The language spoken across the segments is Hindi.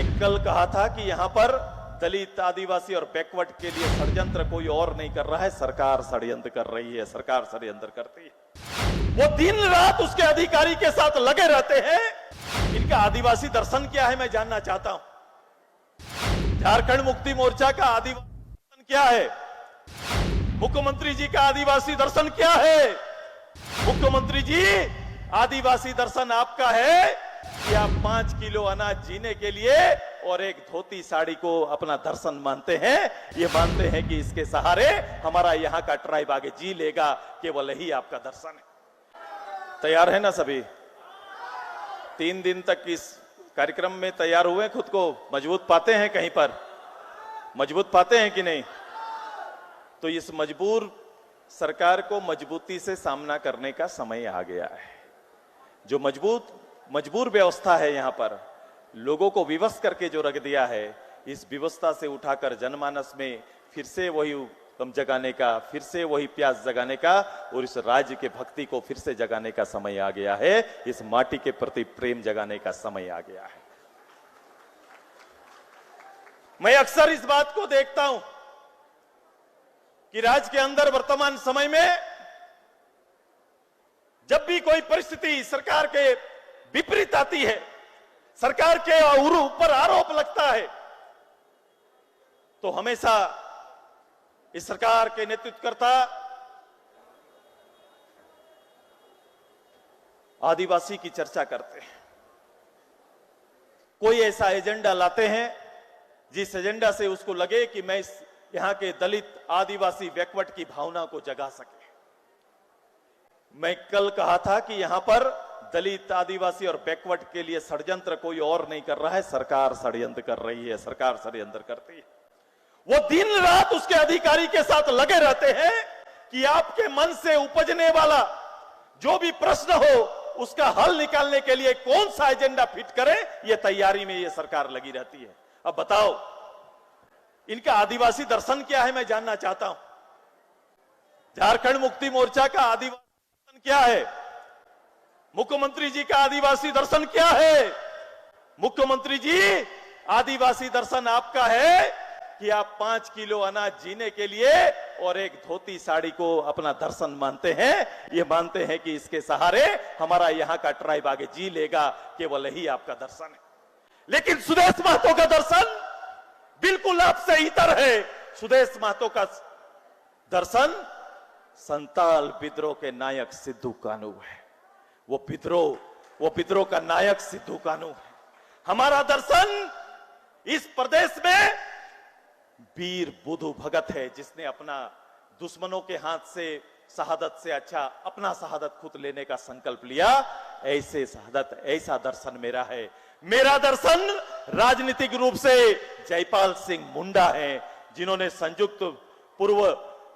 मैं कल कहा था कि यहां पर दलित, आदिवासी और बैकवर्ड के लिए षड्यंत्र कोई और नहीं कर रहा है, सरकार षड्यंत्र कर रही है, सरकार षड्यंत्र करती है। वो दिन रात उसके अधिकारी के साथ लगे रहते हैं। इनका आदिवासी दर्शन क्या है मैं जानना चाहता हूं। झारखंड मुक्ति मोर्चा का आदिवासी दर्शन क्या है? मुख्यमंत्री जी का आदिवासी दर्शन क्या है? मुख्यमंत्री जी, आदिवासी दर्शन आपका है कि आप 5 किलो अनाज जीने के लिए और एक धोती साड़ी को अपना दर्शन मानते हैं। ये मानते हैं कि इसके सहारे हमारा यहाँ का ट्राइब आगे जी लेगा, केवल यही आपका दर्शन है। तैयार है ना सभी? 3 दिन तक इस कार्यक्रम में तैयार हुए, खुद को मजबूत पाते हैं? कहीं पर मजबूत पाते हैं कि नहीं? तो इस मजबूर सरकार को मजबूती से सामना करने का समय आ गया है। जो मजबूर व्यवस्था है, यहां पर लोगों को विवश करके जो रख दिया है, इस व्यवस्था से उठाकर जनमानस में फिर से वही गम जगाने का, फिर से वही प्यास जगाने का और इस राज्य के भक्ति को फिर से जगाने का समय आ गया है। इस माटी के प्रति प्रेम जगाने का समय आ गया है। मैं अक्सर इस बात को देखता हूं कि राज्य के अंदर वर्तमान समय में जब भी कोई परिस्थिति सरकार के विपरीत आती है, सरकार के ऊपर आरोप लगता है, तो हमेशा इस सरकार के नेतृत्वकर्ता आदिवासी की चर्चा करते हैं। कोई ऐसा एजेंडा लाते हैं जिस एजेंडा से उसको लगे कि मैं इस यहां के दलित, आदिवासी, बैकवर्ड की भावना को जगा सके। मैं कल कहा था कि यहां पर दलित, आदिवासी और बैकवर्ड के लिए षड्यंत्र कोई और नहीं कर रहा है, सरकार षड्यंत्र कर रही है, सरकार षड्यंत्र करती है। वो दिन रात उसके अधिकारी के साथ लगे रहते हैं कि आपके मन से उपजने वाला जो भी प्रश्न हो उसका हल निकालने के लिए कौन सा एजेंडा फिट करे, ये तैयारी में ये सरकार लगी रहती है। अब बताओ, इनका आदिवासी दर्शन क्या है मैं जानना चाहता हूं। झारखंड मुक्ति मोर्चा का आदिवासी दर्शन क्या है? मुख्यमंत्री जी का आदिवासी दर्शन क्या है? मुख्यमंत्री जी, आदिवासी दर्शन आपका है कि आप 5 किलो अनाज जीने के लिए और एक धोती साड़ी को अपना दर्शन मानते हैं। ये मानते हैं कि इसके सहारे हमारा यहाँ का ट्राइब आगे जी लेगा, केवल यही आपका दर्शन है। लेकिन सुदेश महतो का दर्शन बिल्कुल आपसे इतर है। सुदेश महतो का दर्शन संताल विद्रोह के नायक सिद्धू कान्हू है। वो विद्रोह का नायक सिद्धू कान्हू है। हमारा दर्शन इस प्रदेश में वीर बुधु भगत है, जिसने अपना दुश्मनों के हाथ से शहादत से अच्छा अपना शहादत खुद लेने का संकल्प लिया। ऐसे शहादत, ऐसा दर्शन मेरा है। मेरा दर्शन राजनीतिक रूप से जयपाल सिंह मुंडा है, जिन्होंने संयुक्त पूर्व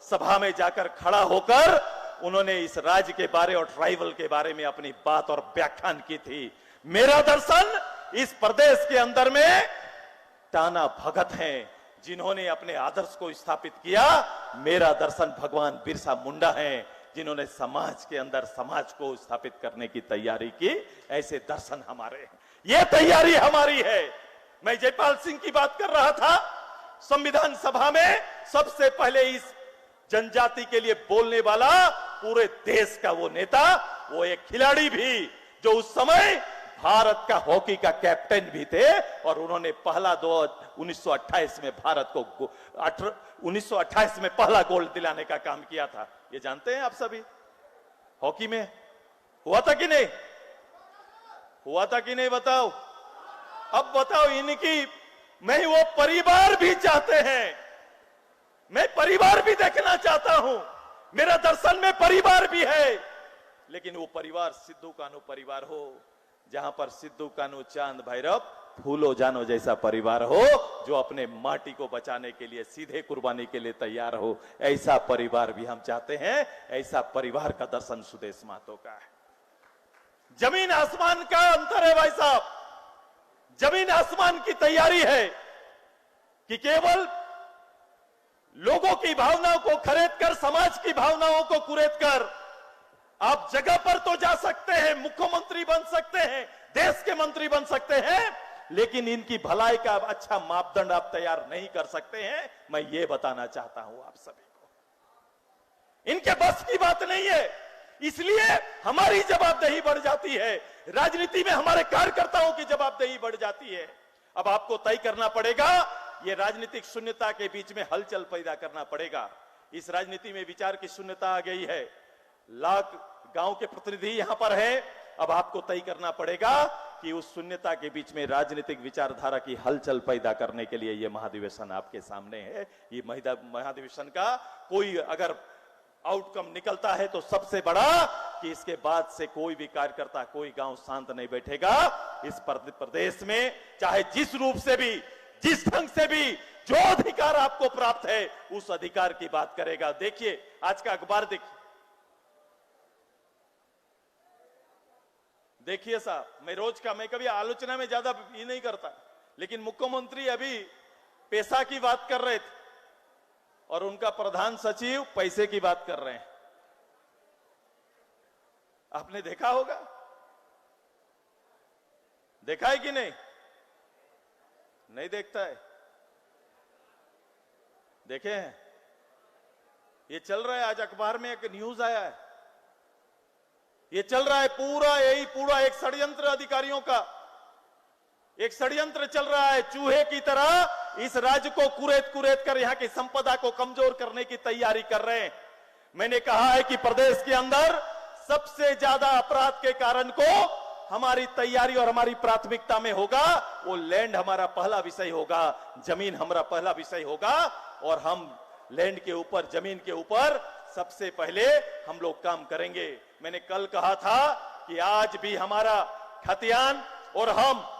सभा में जाकर खड़ा होकर उन्होंने इस राज्य के बारे और ट्राइबल के बारे में अपनी बात और व्याख्यान की थी। मेरा दर्शन इस प्रदेश के अंदर में टाना भगत हैं, जिन्होंने अपने आदर्श को स्थापित किया। मेरा दर्शन भगवान बिरसा मुंडा हैं, जिन्होंने समाज के अंदर समाज को स्थापित करने की तैयारी की। ऐसे दर्शन हमारे हैं, ये तैयारी हमारी है। मैं जयपाल सिंह की बात कर रहा था। संविधान सभा में सबसे पहले इस जनजाति के लिए बोलने वाला पूरे देश का वो नेता, वो एक खिलाड़ी भी जो उस समय भारत का हॉकी का कैप्टन भी थे, और उन्होंने पहला 1928 में भारत को 1928 में पहला गोल्ड दिलाने का काम किया था। ये जानते हैं आप सभी? हॉकी में हुआ था कि नहीं? हुआ था कि नहीं बताओ? अब बताओ, इनकी मैं वो परिवार भी चाहते हैं, मैं परिवार भी देखना चाहता हूं। मेरा दर्शन में परिवार भी है, लेकिन वो परिवार सिद्धू कान्हू परिवार हो, जहां पर सिद्धू कान्हू, चांद भैरव, फूलो जानो जैसा परिवार हो, जो अपने माटी को बचाने के लिए सीधे कुर्बानी के लिए तैयार हो। ऐसा परिवार भी हम चाहते हैं। ऐसा परिवार का दर्शन सुदेश महतो का है। जमीन आसमान का अंतर है भाई साहब। जमीन आसमान की तैयारी है कि केवल लोगों की भावनाओं को खरीद कर, समाज की भावनाओं को कुरेद कर आप जगह पर तो जा सकते हैं, मुख्यमंत्री बन सकते हैं, देश के मंत्री बन सकते हैं, लेकिन इनकी भलाई का अच्छा मापदंड आप तैयार नहीं कर सकते हैं। मैं ये बताना चाहता हूं आप सभी को, इनके बस की बात नहीं है, इसलिए हमारी जवाबदेही बढ़ जाती है। राजनीति में हमारे कार्यकर्ताओं की जवाबदेही बढ़ जाती है। अब आपको तय करना पड़ेगा, ये राजनीतिक शून्यता के बीच में हलचल पैदा करना पड़ेगा। इस राजनीति में विचार की शून्यता आ गई है। लाख गांव के प्रतिनिधि यहां पर है। अब आपको तय करना पड़ेगा कि उस शून्यता के बीच में राजनीतिक विचारधारा की हलचल पैदा करने के लिए यह महाधिवेशन आपके सामने है। ये महाधिवेशन का कोई अगर आउटकम निकलता है तो सबसे बड़ा कि इसके बाद से कोई भी कार्यकर्ता, कोई गांव शांत नहीं बैठेगा। इस प्रदेश में चाहे जिस रूप से भी, जिस ढंग से भी जो अधिकार आपको प्राप्त है, उस अधिकार की बात करेगा। देखिए आज का अखबार देखिए साहब, मैं कभी आलोचना में ज्यादा ये नहीं करता, लेकिन मुख्यमंत्री अभी पैसा की बात कर रहे थे और उनका प्रधान सचिव पैसे की बात कर रहे हैं। आपने देखा होगा, देखा है कि नहीं? नहीं देखता है? देखे हैं? ये चल रहा है, आज अखबार में एक न्यूज आया है, ये चल रहा है पूरा एक षड्यंत्र अधिकारियों का, एक षड्यंत्र चल रहा है। चूहे की तरह इस राज्य को कुरेद कर यहां की संपदा को कमजोर करने की तैयारी कर रहे हैं। मैंने कहा है कि प्रदेश के अंदर सबसे ज्यादा अपराध के कारण को हमारी तैयारी और हमारी प्राथमिकता में होगा, वो लैंड हमारा पहला विषय होगा, जमीन हमारा पहला विषय होगा। और हम लैंड के ऊपर, जमीन के ऊपर सबसे पहले हम लोग काम करेंगे। मैंने कल कहा था कि आज भी हमारा खतियान और हम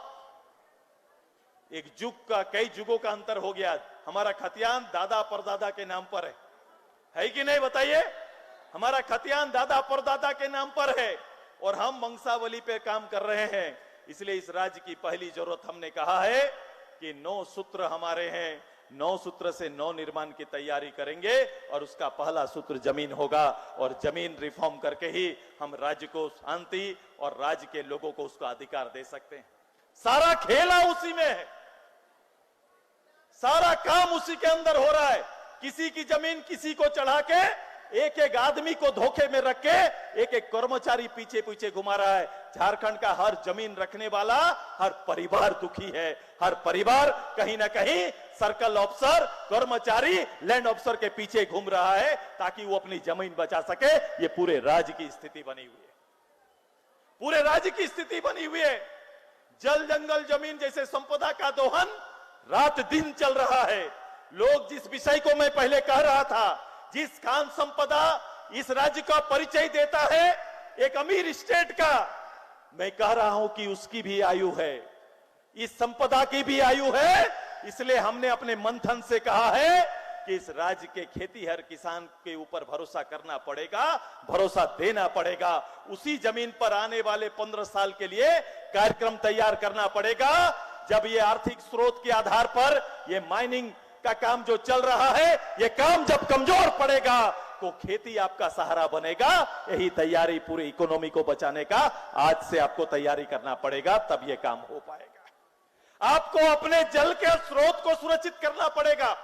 एक युग का, कई युगों का अंतर हो गया। हमारा खतियान दादा परदादा के नाम पर है कि नहीं बताइए? हमारा खतियान दादा परदादा के नाम पर है और हम वंशावली पे काम कर रहे हैं। इसलिए इस राज्य की पहली जरूरत, हमने कहा है कि 9 सूत्र हमारे हैं, 9 सूत्र से 9 निर्माण की तैयारी करेंगे और उसका पहला सूत्र जमीन होगा। और जमीन रिफॉर्म करके ही हम राज्य को शांति और राज्य के लोगों को उसका अधिकार दे सकते हैं। सारा खेला उसी में है, सारा काम उसी के अंदर हो रहा है। किसी की जमीन किसी को चढ़ा के, एक एक आदमी को धोखे में रख के एक एक कर्मचारी पीछे पीछे घुमा रहा है। झारखंड का हर जमीन रखने वाला, हर परिवार दुखी है। हर परिवार कहीं ना कहीं सर्कल ऑफिसर, कर्मचारी, लैंड ऑफिसर के पीछे घूम रहा है ताकि वो अपनी जमीन बचा सके। ये पूरे राज्य की स्थिति बनी हुई है, पूरे राज्य की स्थिति बनी हुई है। जल जंगल जमीन जैसे संपदा का दोहन रात दिन चल रहा है। लोग जिस विषय को मैं पहले कह रहा था, जिस खान संपदा इस राज्य का परिचय देता है एक अमीर स्टेट का, मैं कह रहा हूं कि उसकी भी आयु है, इस संपदा की भी आयु है। इसलिए हमने अपने मंथन से कहा है कि इस राज्य के खेतीहर किसान के ऊपर भरोसा करना पड़ेगा, भरोसा देना पड़ेगा। उसी जमीन पर आने वाले 15 साल के लिए कार्यक्रम तैयार करना पड़ेगा। जब ये आर्थिक स्रोत के आधार पर ये माइनिंग का काम जो चल रहा है, ये काम जब कमजोर पड़ेगा तो खेती आपका सहारा बनेगा। यही तैयारी पूरी इकोनॉमी को बचाने का आज से आपको तैयारी करना पड़ेगा, तब ये काम हो पाएगा। आपको अपने जल के स्रोत को सुरक्षित करना पड़ेगा,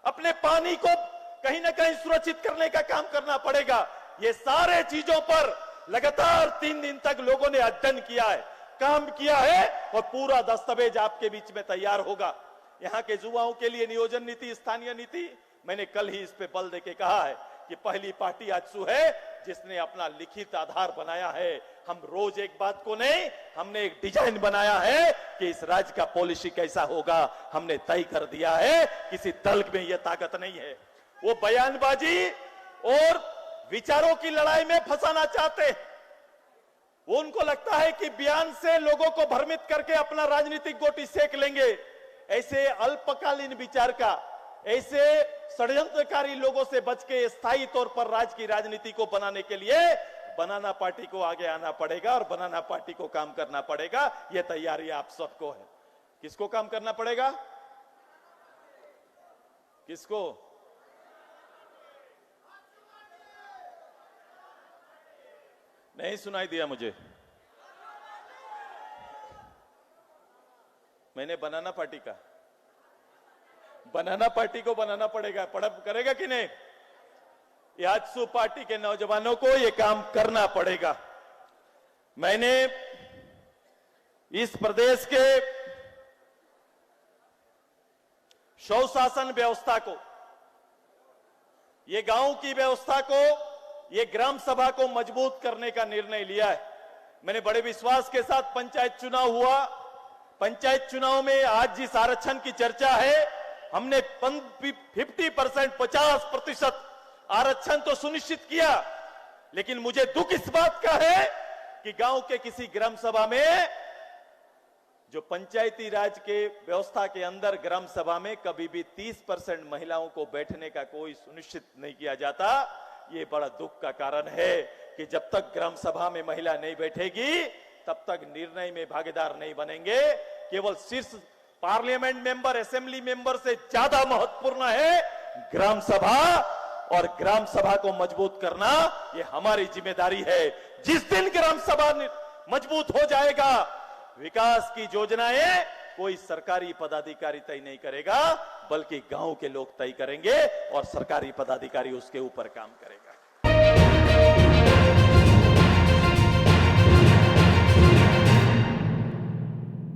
अपने पानी को कहीं ना कहीं सुरक्षित करने का काम करना पड़ेगा। ये सारे चीजों पर लगातार 3 दिन तक लोगों ने अध्ययन किया है, काम किया है और पूरा दस्तावेज आपके बीच में तैयार होगा। यहां के युवाओं के लिए नियोजन नीति, स्थानीय नीति, मैंने कल ही इस पे बल देके कहा है कि पहली पार्टी आजसू है जिसने अपना लिखित आधार बनाया है। हम रोज एक बात को नहीं, हमने एक डिजाइन बनाया है कि इस राज्य का पॉलिसी कैसा होगा, हमने तय कर दिया है। किसी दल में यह ताकत नहीं है, वो बयानबाजी और विचारों की लड़ाई में फंसाना चाहते हैं। वो उनको लगता है कि बयान से लोगों को भ्रमित करके अपना राजनीतिक गोटी सेक लेंगे। ऐसे अल्पकालीन विचार का, ऐसे षड्यंत्रकारी लोगों से बच के स्थायी तौर पर राज्य की राजनीति को बनाने के लिए बनाना पार्टी को आगे आना पड़ेगा और बनाना पार्टी को काम करना पड़ेगा। यह तैयारी आप सबको है। किसको काम करना पड़ेगा? किसको? नहीं सुनाई दिया मुझे। मैंने बनाना पार्टी का, बनाना पार्टी को बनाना पड़ेगा, करेगा कि नहीं? ये आजसू पार्टी के नौजवानों को ये काम करना पड़ेगा। मैंने इस प्रदेश के स्वशासन व्यवस्था को, ये गांव की व्यवस्था को, ये ग्राम सभा को मजबूत करने का निर्णय लिया है। मैंने बड़े विश्वास के साथ पंचायत चुनाव हुआ, पंचायत चुनाव में आज जिस आरक्षण की चर्चा है, हमने 50% 50% आरक्षण तो सुनिश्चित किया, लेकिन मुझे दुख इस बात का है कि गांव के किसी ग्राम सभा में, जो पंचायती राज के व्यवस्था के अंदर ग्राम सभा में कभी भी 30% महिलाओं को बैठने का कोई सुनिश्चित नहीं किया जाता। ये बड़ा दुख का कारण है कि जब तक ग्राम सभा में महिला नहीं बैठेगी तब तक निर्णय में भागीदार नहीं बनेंगे। केवल शीर्ष पार्लियामेंट मेंबर, असेंबली मेंबर से ज्यादा महत्वपूर्ण है ग्राम सभा, और ग्राम सभा को मजबूत करना ये हमारी जिम्मेदारी है। जिस दिन ग्राम सभा मजबूत हो जाएगा, विकास की योजनाएं कोई सरकारी पदाधिकारी तय नहीं करेगा, बल्कि गांव के लोग तय करेंगे और सरकारी पदाधिकारी उसके ऊपर काम करेंगे।